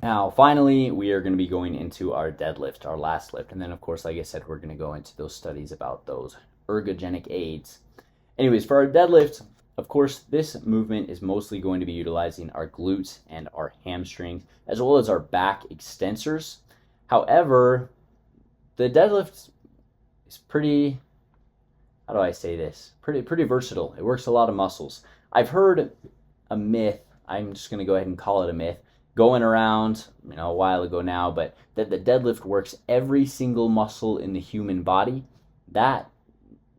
Now, finally, we are going to be going into our deadlift, our last lift. And then, of course, like I said, we're going to go into those studies about those ergogenic aids. Anyways, for our deadlift, of course, this movement is mostly going to be utilizing our glutes and our hamstrings, as well as our back extensors. However, the deadlift is pretty, how do I say this? Pretty versatile. It works a lot of muscles. I've heard a myth, I'm just going to go ahead and call it a myth, going around, a while ago now, but that the deadlift works every single muscle in the human body. That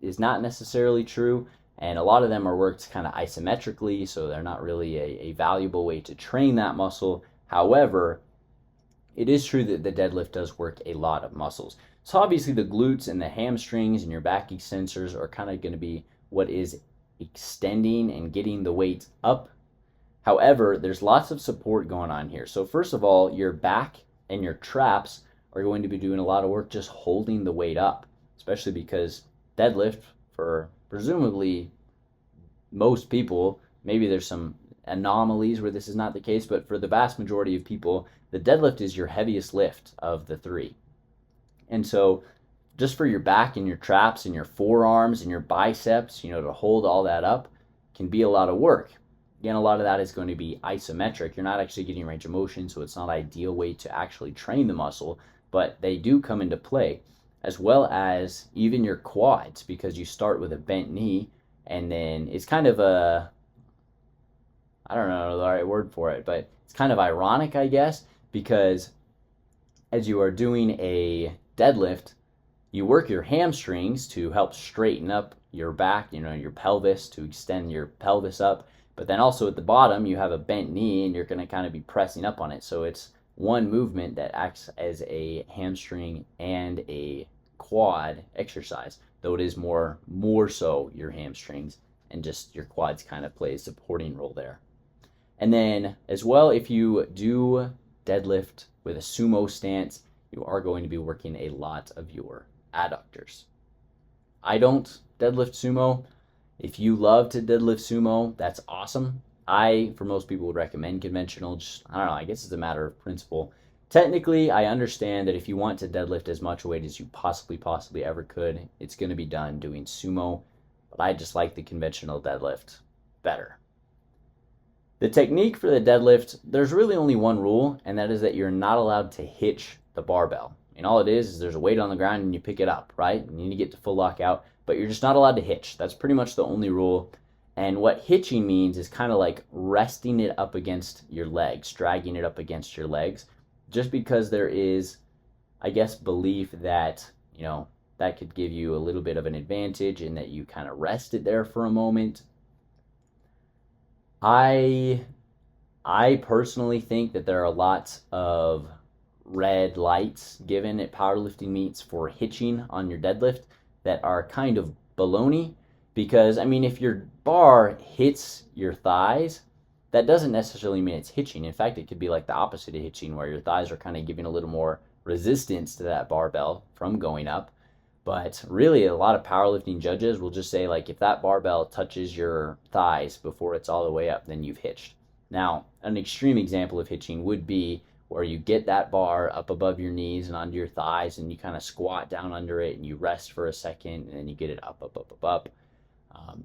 is not necessarily true, and a lot of them are worked kind of isometrically, so they're not really a valuable way to train that muscle. However, it is true that the deadlift does work a lot of muscles. So obviously the glutes and the hamstrings and your back extensors are kind of going to be what is extending and getting the weight up. However, there's lots of support going on here. So first of all, your back and your traps are going to be doing a lot of work just holding the weight up, especially because deadlift, for presumably most people, maybe there's some anomalies where this is not the case, but for the vast majority of people, the deadlift is your heaviest lift of the three. And so just for your back and your traps and your forearms and your biceps, to hold all that up can be a lot of work. Again, a lot of that is going to be isometric. You're not actually getting range of motion, so it's not an ideal way to actually train the muscle, but they do come into play, as well as even your quads, because you start with a bent knee, and then it's kind of I don't know the right word for it, but it's kind of ironic, I guess, because as you are doing a deadlift, you work your hamstrings to help straighten up your back, your pelvis, to extend your pelvis up. But then also at the bottom, you have a bent knee and you're going to kind of be pressing up on it. So it's one movement that acts as a hamstring and a quad exercise, though it is more so your hamstrings, and just your quads kind of play a supporting role there. And then as well, if you do deadlift with a sumo stance, you are going to be working a lot of your adductors. I don't deadlift sumo. If you love to deadlift sumo, that's awesome. I, for most people, would recommend conventional. I don't know, I guess it's a matter of principle. Technically, I understand that if you want to deadlift as much weight as you possibly ever could, it's going to be done doing sumo, but I just like the conventional deadlift better. The technique for the deadlift, there's really only one rule, and that is that you're not allowed to hitch the barbell. And all it is there's a weight on the ground and you pick it up, right? And you need to get to full lockout, but you're just not allowed to hitch. That's pretty much the only rule. And what hitching means is kind of like resting it up against your legs, dragging it up against your legs, just because there is, I guess, belief that, that could give you a little bit of an advantage in that you kind of rest it there for a moment. I personally think that there are lots of red lights given at powerlifting meets for hitching on your deadlift that are kind of baloney, because if your bar hits your thighs, that doesn't necessarily mean it's hitching. In fact, it could be like the opposite of hitching, where your thighs are kind of giving a little more resistance to that barbell from going up. But really, a lot of powerlifting judges will just say, like, if that barbell touches your thighs before it's all the way up, then you've hitched. Now, an extreme example of hitching would be where you get that bar up above your knees and onto your thighs, and you kind of squat down under it and you rest for a second, and then you get it up.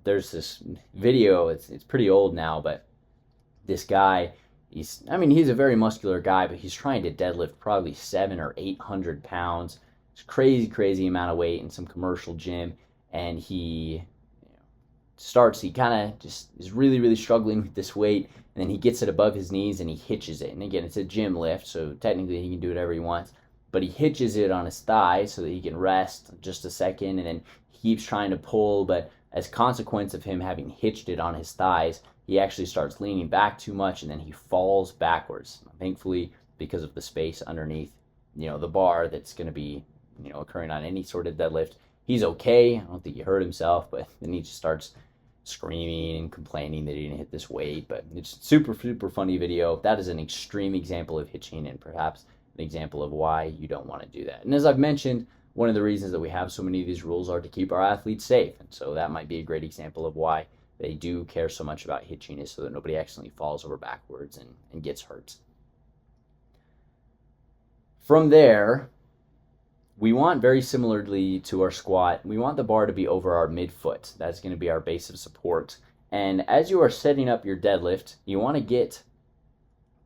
There's this video, it's pretty old now, but this guy, he's a very muscular guy, but he's trying to deadlift probably 700 or 800 pounds. It's crazy amount of weight in some commercial gym, and he kind of just is really struggling with this weight, and then he gets it above his knees and he hitches it. And again, it's a gym lift, so technically he can do whatever he wants, but he hitches it on his thigh so that he can rest just a second, and then he keeps trying to pull, but as a consequence of him having hitched it on his thighs, he actually starts leaning back too much, and then he falls backwards. Thankfully, because of the space underneath, the bar that's going to be, occurring on any sort of deadlift, he's okay. I don't think he hurt himself, but then he just starts screaming and complaining that he didn't hit this weight. But it's super funny video. That is an extreme example of hitching, and perhaps an example of why you don't want to do that. And as I've mentioned, one of the reasons that we have so many of these rules are to keep our athletes safe. And so that might be a great example of why they do care so much about hitching, is so that nobody accidentally falls over backwards and gets hurt. From there, we want, very similarly to our squat, we want the bar to be over our midfoot. That's going to be our base of support. And as you are setting up your deadlift, you want to get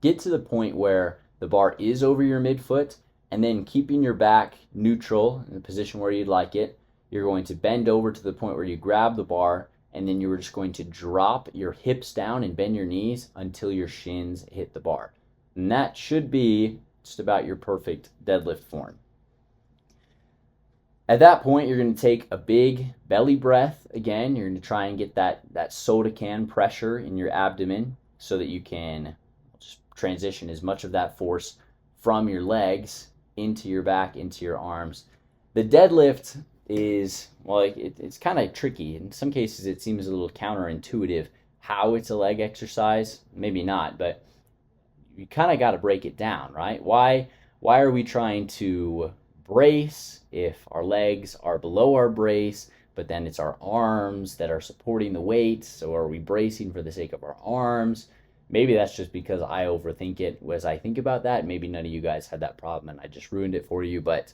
to the point where the bar is over your midfoot, and then keeping your back neutral in the position where you'd like it, you're going to bend over to the point where you grab the bar, and then you're just going to drop your hips down and bend your knees until your shins hit the bar. And that should be just about your perfect deadlift form. At that point, you're going to take a big belly breath again. You're going to try and get that soda can pressure in your abdomen so that you can just transition as much of that force from your legs into your back, into your arms. The deadlift is, well, it's kind of tricky. In some cases, it seems a little counterintuitive how it's a leg exercise. Maybe not, but you kind of got to break it down, right? Why are we trying to brace if our legs are below our brace, but then it's our arms that are supporting the weight? So are we bracing for the sake of our arms? Maybe that's just because I overthink it as I think about that. Maybe none of you guys had that problem and I just ruined it for you. But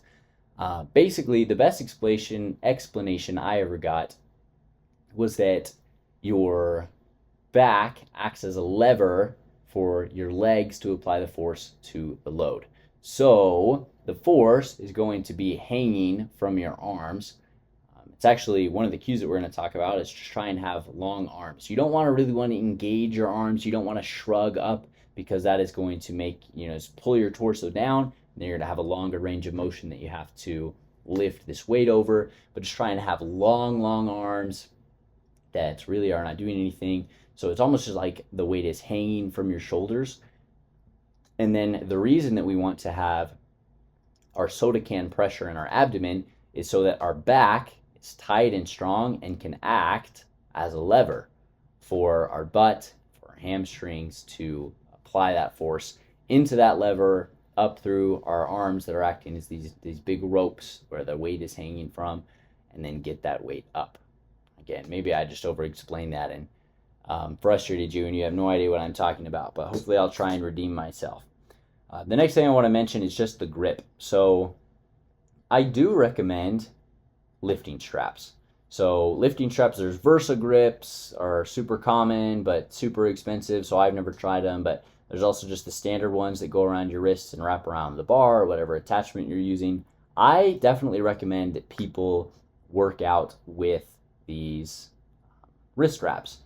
basically, the best explanation I ever got was that your back acts as a lever for your legs to apply the force to the load. So the force is going to be hanging from your arms. It's actually one of the cues that we're going to talk about is just try and have long arms. You don't really want to engage your arms. You don't want to shrug up, because that is going to make, just pull your torso down, and then you're going to have a longer range of motion that you have to lift this weight over. But just trying to have long arms that really are not doing anything. So it's almost just like the weight is hanging from your shoulders. And then the reason that we want to have our soda can pressure in our abdomen is so that our back is tight and strong and can act as a lever for our butt, for our hamstrings to apply that force into that lever up through our arms that are acting as these big ropes where the weight is hanging from, and then get that weight up. Again, maybe I just over-explained that and frustrated you and you have no idea what I'm talking about, but hopefully I'll try and redeem myself. The next thing I want to mention is just the grip. So I do recommend lifting straps. So lifting straps, there's Versa grips, are super common but super expensive, so I've never tried them. But there's also just the standard ones that go around your wrists and wrap around the bar or whatever attachment you're using. I definitely recommend that people work out with these wrist wraps,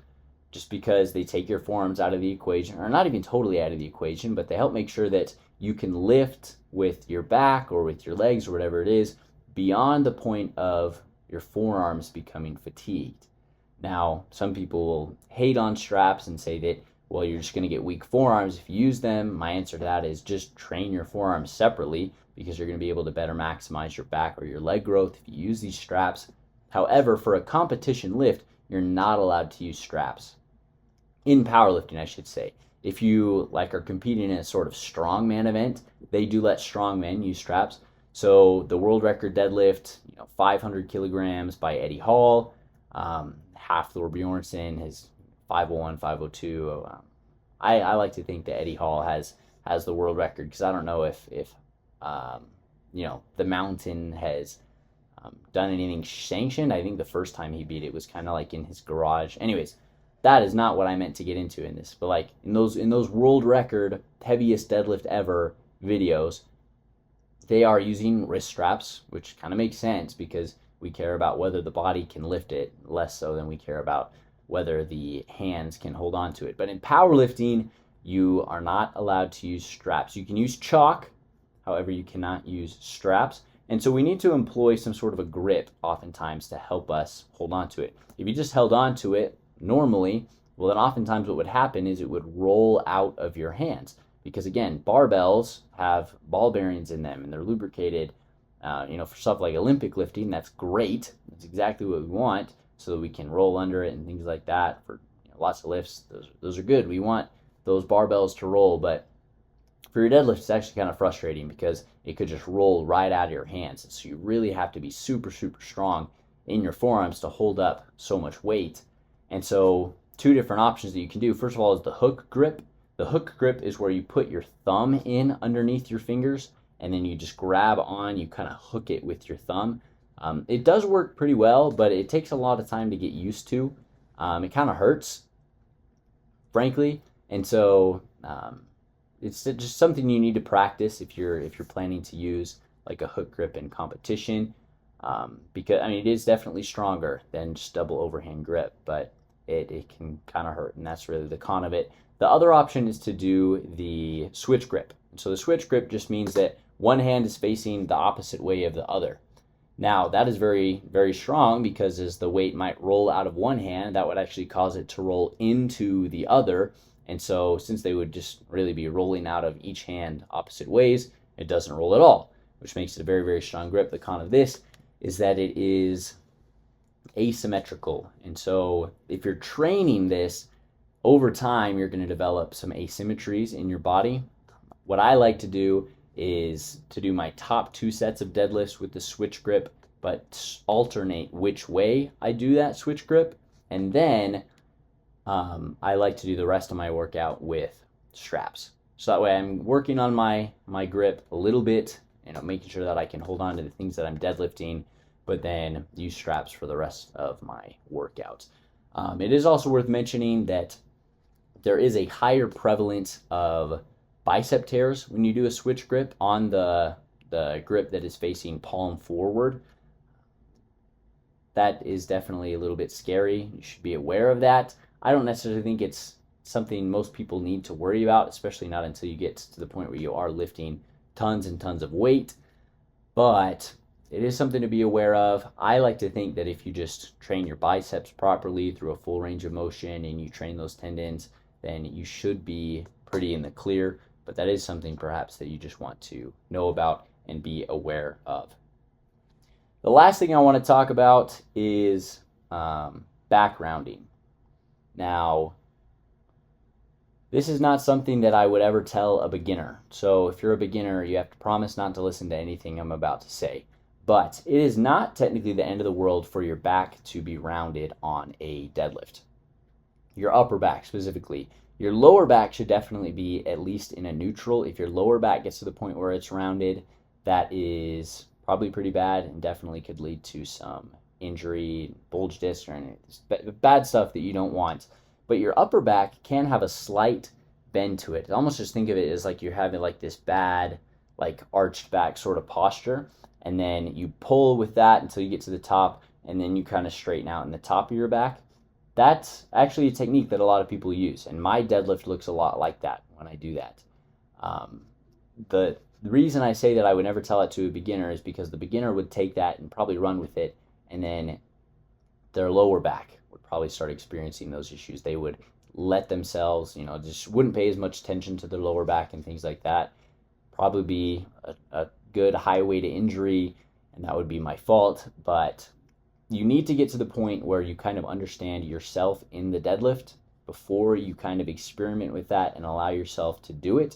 just because they take your forearms out of the equation, or not even totally out of the equation, but they help make sure that you can lift with your back or with your legs or whatever it is beyond the point of your forearms becoming fatigued. Now, some people will hate on straps and say that, well, you're just going to get weak forearms if you use them. My answer to that is just train your forearms separately, because you're going to be able to better maximize your back or your leg growth if you use these straps. However, for a competition lift, you're not allowed to use straps. In powerlifting, I should say. If you are competing in a sort of strongman event, they do let strongmen use straps. So the world record deadlift, 500 kilograms by Eddie Hall, Hafthor Bjornsson, his 501, 502. I like to think that Eddie Hall has the world record, because I don't know if the Mountain has done anything sanctioned. I think the first time he beat it was kind of like in his garage. Anyways, that is not what I meant to get into in this. But in those world record heaviest deadlift ever videos, they are using wrist straps, which kind of makes sense because we care about whether the body can lift it, less so than we care about whether the hands can hold on to it. But in powerlifting, you are not allowed to use straps. You can use chalk, however, you cannot use straps. And so we need to employ some sort of a grip oftentimes to help us hold on to it. If you just held on to it normally, well, then oftentimes what would happen is it would roll out of your hands. Because again, barbells have ball bearings in them and they're lubricated. For stuff like Olympic lifting, that's great. That's exactly what we want, so that we can roll under it and things like that. For lots of lifts, those are good. We want those barbells to roll, but for your deadlift, it's actually kind of frustrating because it could just roll right out of your hands. So you really have to be super, super strong in your forearms to hold up so much weight. And so two different options that you can do. First of all is the hook grip. The hook grip is where you put your thumb in underneath your fingers and then you just grab on, you kind of hook it with your thumb. It does work pretty well, but it takes a lot of time to get used to. It kind of hurts, frankly, and so it's just something you need to practice if you're planning to use like a hook grip in competition. Because I mean, it is definitely stronger than just double overhand grip, but it can kind of hurt, and that's really the con of it. The other option is to do the switch grip. So the switch grip just means that one hand is facing the opposite way of the other. Now, that is very, very strong because as the weight might roll out of one hand, that would actually cause it to roll into the other. And so, since they would just really be rolling out of each hand opposite ways, it doesn't roll at all, which makes it a very, very strong grip. The con of this is that it is asymmetrical. And so, if you're training this over time, you're going to develop some asymmetries in your body. What I like to do is to do my top 2 sets of deadlifts with the switch grip, but alternate which way I do that switch grip. And then I like to do the rest of my workout with straps. So that way I'm working on my grip a little bit, making sure that I can hold on to the things that I'm deadlifting, but then use straps for the rest of my workouts. It is also worth mentioning that there is a higher prevalence of bicep tears when you do a switch grip on the grip that is facing palm forward. That is definitely a little bit scary. You should be aware of that. I don't necessarily think it's something most people need to worry about, especially not until you get to the point where you are lifting tons and tons of weight. But it is something to be aware of. I like to think that if you just train your biceps properly through a full range of motion and you train those tendons, then you should be pretty in the clear. But that is something perhaps that you just want to know about and be aware of. The last thing I want to talk about is back rounding. Now, this is not something that I would ever tell a beginner. So if you're a beginner, you have to promise not to listen to anything I'm about to say. But it is not technically the end of the world for your back to be rounded on a deadlift. Your upper back specifically. Your lower back should definitely be at least in a neutral. If your lower back gets to the point where it's rounded, that is probably pretty bad and definitely could lead to some injury, bulge disc, or any bad stuff that you don't want. But your upper back can have a slight bend to it. Almost just think of it as like you're having like this bad, like arched back sort of posture, and then you pull with that until you get to the top, and then you kind of straighten out in the top of your back. That's actually a technique that a lot of people use, and my deadlift looks a lot like that when I do that. The reason I say that I would never tell it to a beginner is because the beginner would take that and probably run with it, and then their lower back would probably start experiencing those issues. They would let themselves, just wouldn't pay as much attention to their lower back and things like that. Probably be a good highway to injury, and that would be my fault, but you need to get to the point where you kind of understand yourself in the deadlift before you kind of experiment with that and allow yourself to do it.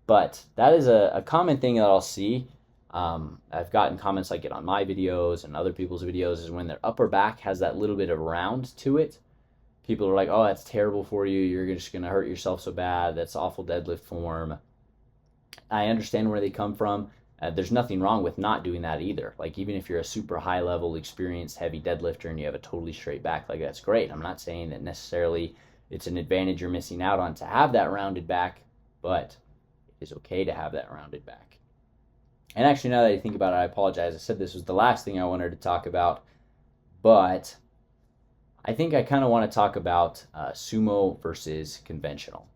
But that is a common thing that I'll see. I've gotten comments like it on my videos and other people's videos, is when their upper back has that little bit of round to it. People are like, oh, that's terrible for you. You're just going to hurt yourself so bad. That's awful deadlift form. I understand where they come from. There's nothing wrong with not doing that either. Like, even if you're a super high level, experienced, heavy deadlifter and you have a totally straight back, like, that's great. I'm not saying that necessarily it's an advantage you're missing out on to have that rounded back, but it is okay to have that rounded back. And actually, now that I think about it, I apologize. I said this was the last thing I wanted to talk about, but I think I kind of want to talk about sumo versus conventional.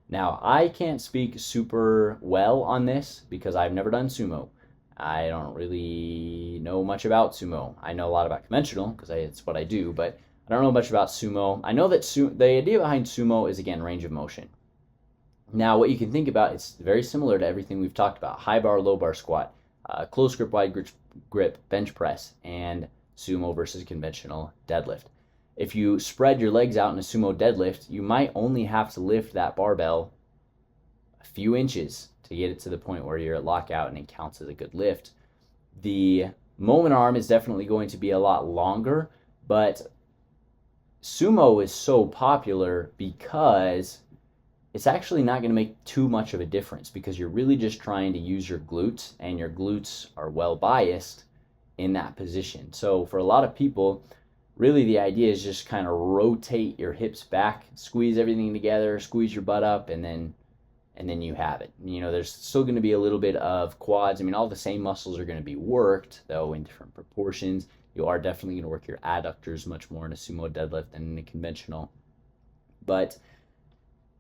Now, I can't speak super well on this because I've never done sumo. I don't really know much about sumo. I know a lot about conventional because it's what I do, but I don't know much about sumo. I know that the idea behind sumo is, again, range of motion. Now, what you can think about, it's very similar to everything we've talked about. High bar, low bar squat, close grip, wide grip, bench press, and sumo versus conventional deadlift. If you spread your legs out in a sumo deadlift, you might only have to lift that barbell a few inches to get it to the point where you're at lockout and it counts as a good lift. The moment arm is definitely going to be a lot longer, but sumo is so popular because it's actually not going to make too much of a difference because you're really just trying to use your glutes, and your glutes are well biased in that position. So for a lot of people, really the idea is just kind of rotate your hips back, squeeze everything together, squeeze your butt up, and then you have it. You know, there's still going to be a little bit of quads. I mean, all the same muscles are going to be worked, though in different proportions. You are definitely going to work your adductors much more in a sumo deadlift than in a conventional. But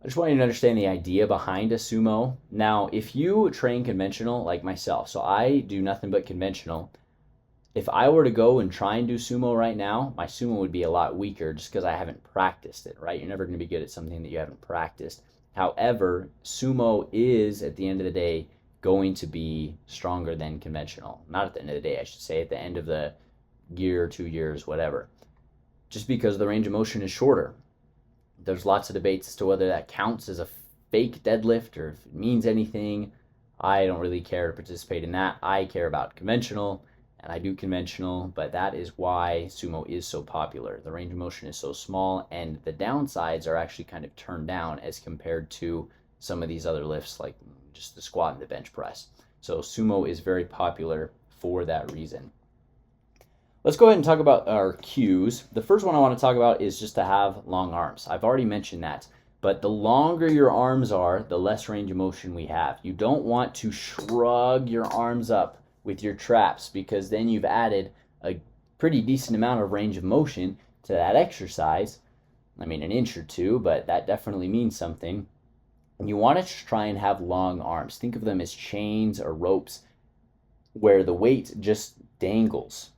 I just want you to understand the idea behind a sumo. Now, if you train conventional like myself, so I do nothing but conventional. If I were to go and try and do sumo right now, my sumo would be a lot weaker just because I haven't practiced it, right? You're never going to be good at something that you haven't practiced. However, sumo is, at the end of the day, going to be stronger than conventional. Not at the end of the day, I should say, at the end of the year, 2 years, whatever. Just because the range of motion is shorter. There's lots of debates as to whether that counts as a fake deadlift or if it means anything. I don't really care to participate in that. I care about conventional, and I do conventional, but that is why sumo is so popular. The range of motion is so small, and the downsides are actually kind of turned down as compared to some of these other lifts like just the squat and the bench press. So sumo is very popular for that reason. Let's go ahead and talk about our cues. The first one I want to talk about is just to have long arms. I've already mentioned that, but the longer your arms are, the less range of motion we have. You don't want to shrug your arms up with your traps because then you've added a pretty decent amount of range of motion to that exercise. I mean, an inch or two, but that definitely means something. And you want to try and have long arms. Think of them as chains or ropes where the weight just dangles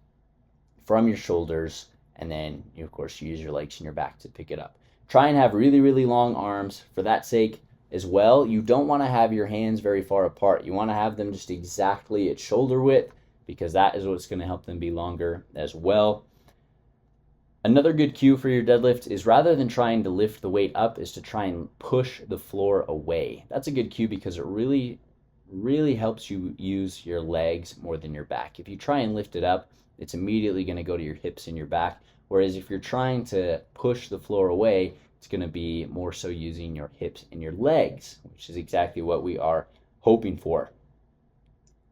from your shoulders, and then you, of course, you use your legs and your back to pick it up. Try and have really, really long arms for that sake as well. You don't want to have your hands very far apart. You want to have them just exactly at shoulder width because that is what's going to help them be longer as well. Another good cue for your deadlift is rather than trying to lift the weight up is to try and push the floor away. That's a good cue because it really, really helps you use your legs more than your back. If you try and lift it up, it's immediately going to go to your hips and your back. Whereas if you're trying to push the floor away, it's going to be more so using your hips and your legs, which is exactly what we are hoping for.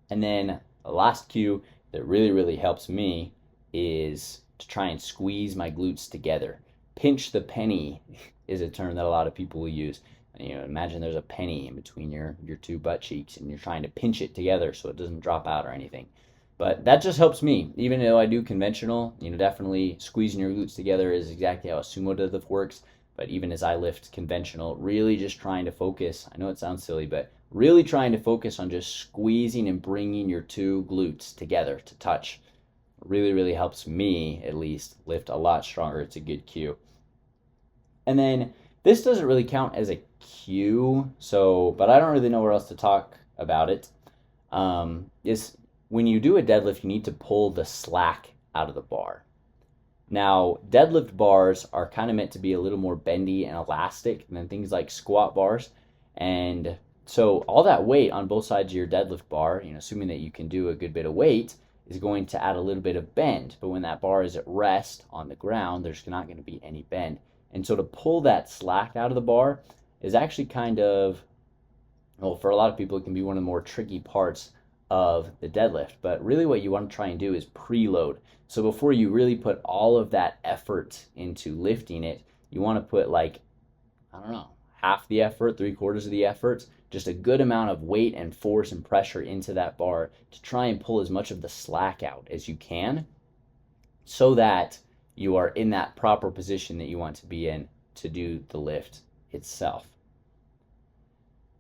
And then the last cue that really, really helps me is to try and squeeze my glutes together. Pinch the penny is a term that a lot of people will use. You know, imagine there's a penny in between your two butt cheeks and you're trying to pinch it together so it doesn't drop out or anything. But that just helps me. Even though I do conventional, definitely squeezing your glutes together is exactly how a sumo deadlift works. But even as I lift conventional, really just trying to focus, I know it sounds silly, but really trying to focus on just squeezing and bringing your two glutes together to touch. Really, really helps me, at least, lift a lot stronger. It's a good cue. And then this doesn't really count as a cue, but I don't really know where else to talk about it. Is when you do a deadlift, you need to pull the slack out of the bar. Now, deadlift bars are kind of meant to be a little more bendy and elastic than things like squat bars. And so all that weight on both sides of your deadlift bar, assuming that you can do a good bit of weight, is going to add a little bit of bend. But when that bar is at rest on the ground, there's not going to be any bend. And so to pull that slack out of the bar is actually kind of, well, for a lot of people, it can be one of the more tricky parts of the deadlift. But really what you want to try and do is preload. So before you really put all of that effort into lifting it, you want to put half the effort, 3/4 of the effort, just a good amount of weight and force and pressure into that bar to try and pull as much of the slack out as you can so that you are in that proper position that you want to be in to do the lift itself.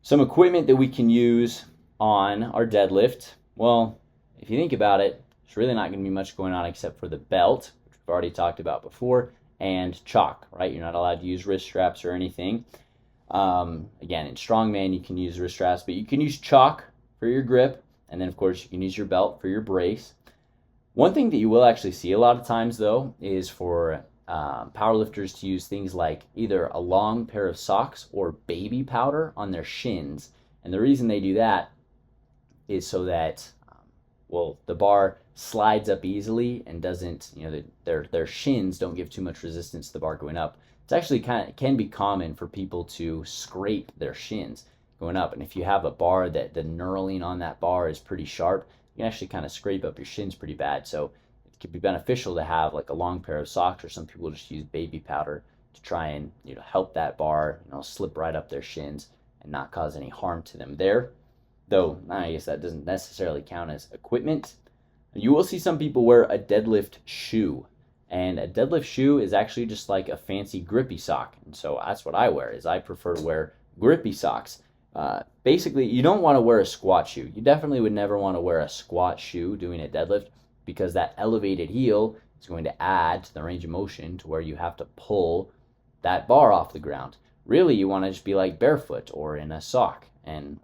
Some equipment that we can use on our deadlift, well, if you think about it, there's really not going to be much going on except for the belt, which we've already talked about before, and chalk, right? You're not allowed to use wrist straps or anything. Again, in strongman, you can use wrist straps, but you can use chalk for your grip, and then, of course, you can use your belt for your brace. One thing that you will actually see a lot of times, though, is for powerlifters to use things like either a long pair of socks or baby powder on their shins. And the reason they do that is so that, the bar slides up easily and doesn't, their shins don't give too much resistance to the bar going up. it's actually can be common for people to scrape their shins going up. And if you have a bar that the knurling on that bar is pretty sharp, you can actually kind of scrape up your shins pretty bad. So it could be beneficial to have like a long pair of socks, or some people just use baby powder to try and help that bar slip right up their shins and not cause any harm to them there. Though I guess that doesn't necessarily count as equipment. You will see some people wear a deadlift shoe, and a deadlift shoe is actually just like a fancy grippy sock. And so that's what I wear. Is I prefer to wear grippy socks. Basically, you don't want to wear a squat shoe. You definitely would never want to wear a squat shoe doing a deadlift, because that elevated heel is going to add to the range of motion to where you have to pull that bar off the ground. Really, you want to just be like barefoot or in a sock,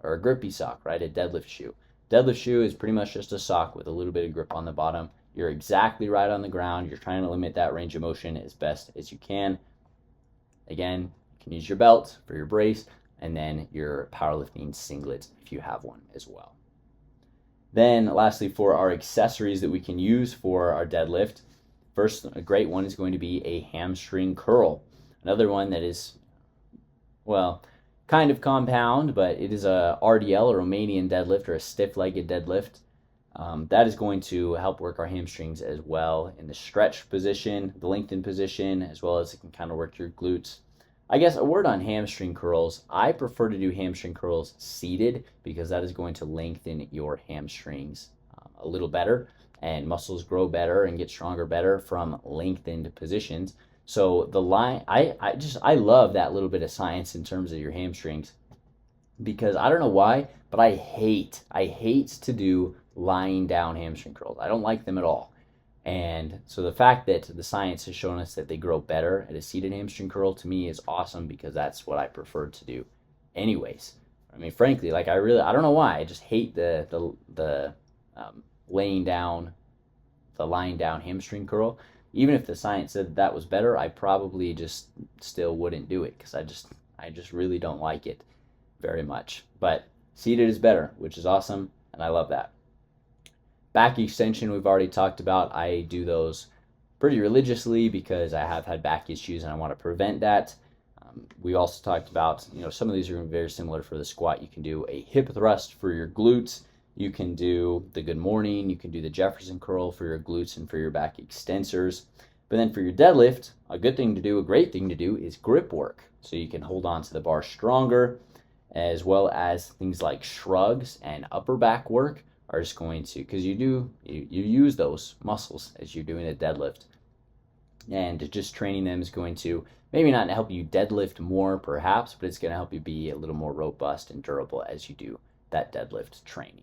or a grippy sock, right? A deadlift shoe. Deadlift shoe is pretty much just a sock with a little bit of grip on the bottom. You're exactly right on the ground. You're trying to limit that range of motion as best as you can. Again, you can use your belt for your brace, and then your powerlifting singlet if you have one as well. Then lastly, for our accessories that we can use for our deadlift, first, a great one is going to be a hamstring curl. Another one that is, well, kind of compound, but it is a RDL, a Romanian deadlift, or a stiff-legged deadlift. That is going to help work our hamstrings as well in the stretch position, the lengthened position, as well as it can kind of work your glutes. I guess a word on hamstring curls. I prefer to do hamstring curls seated, because that is going to lengthen your hamstrings a little better, and muscles grow better and get stronger better from lengthened positions. So the line, I love that little bit of science in terms of your hamstrings, because I don't know why, but I hate to do lying down hamstring curls. I don't like them at all. And so the fact that the science has shown us that they grow better at a seated hamstring curl, to me, is awesome, because that's what I prefer to do anyways. I mean, frankly, like I don't know why, I just hate the lying down hamstring curl. Even if the science said that was better, I probably just still wouldn't do it, because I just really don't like it very much. But seated is better, which is awesome, and I love that. Back extension, we've already talked about. I do those pretty religiously because I have had back issues and I want to prevent that. We also talked about, some of these are very similar for the squat. You can do a hip thrust for your glutes. You can do the good morning. You can do the Jefferson curl for your glutes and for your back extensors. But then for your deadlift, a great thing to do is grip work. So you can hold on to the bar stronger, as well as things like shrugs and upper back work are just going to, because you use those muscles as you're doing a deadlift. And just training them is going to maybe not help you deadlift more perhaps, but it's going to help you be a little more robust and durable as you do that deadlift training.